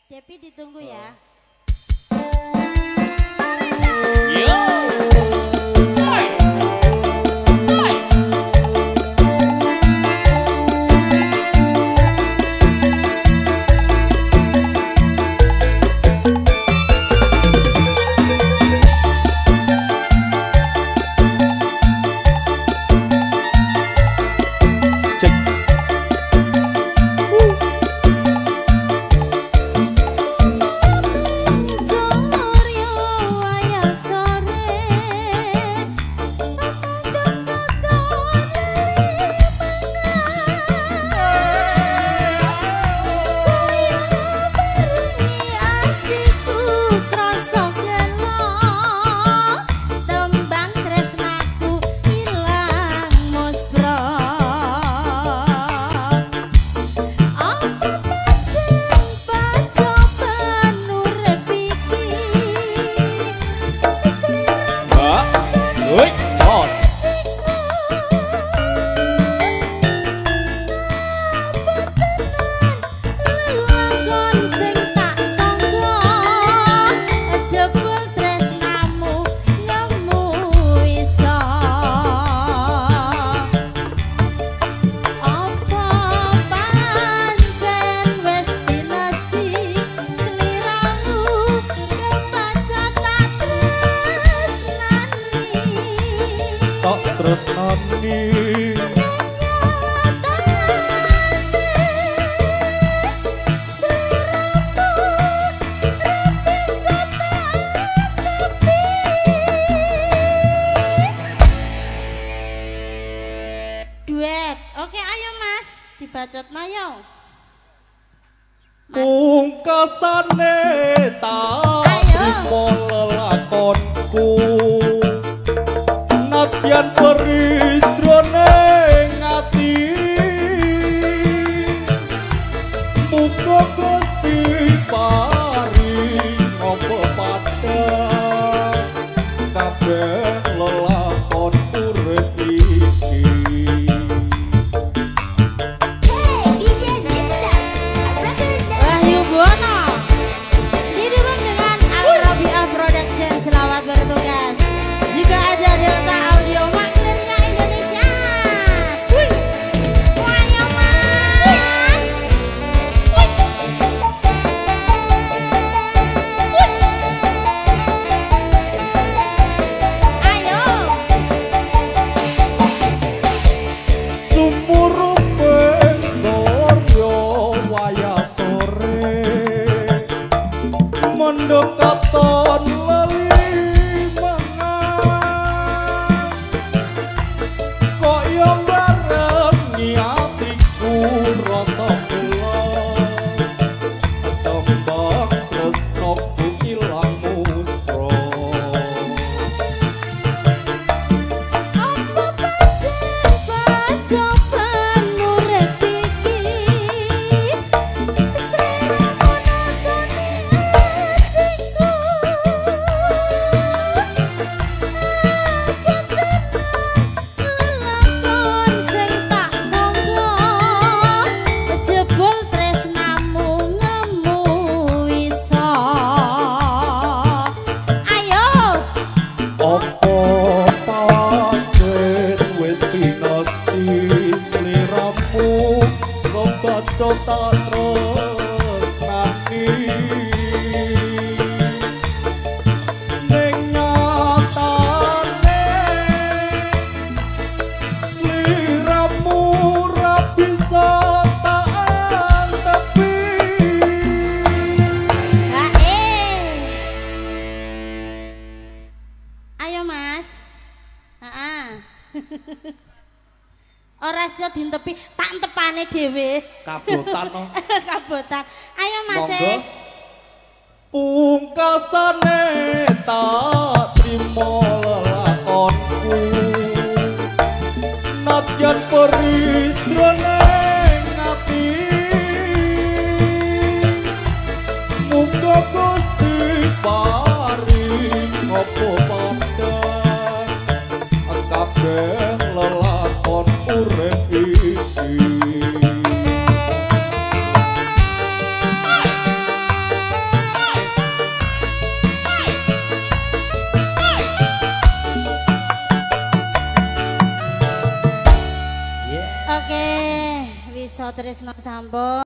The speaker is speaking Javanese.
Depi ditunggu ya. Duet. Oke, ayo Mas, dibacot nayo. Pungkasane tak trimo lelakonku nadyan peri jroning ati muga Gusti paring apa padha kabeh lelakon urip iki. Selamat bertugas. Juga ada Delta Audio Maklernya Indonesia. Ayo Mas. Ayo. Sumuruping soryo wayah sore mendekaton tak terus nanti ning nyatane sliramu ra bisa tak antepi. Ayo Mas. Ora iso dintepi, tak tepane dhewe. Kabotan no. Kabotan. Ayo Mas. Pungkasane tak trimo lelakonku nadyan peri jroning ati muga Gusti paring apa padha kabeh lelakon urip iki. Oke, bisa tresno sampun.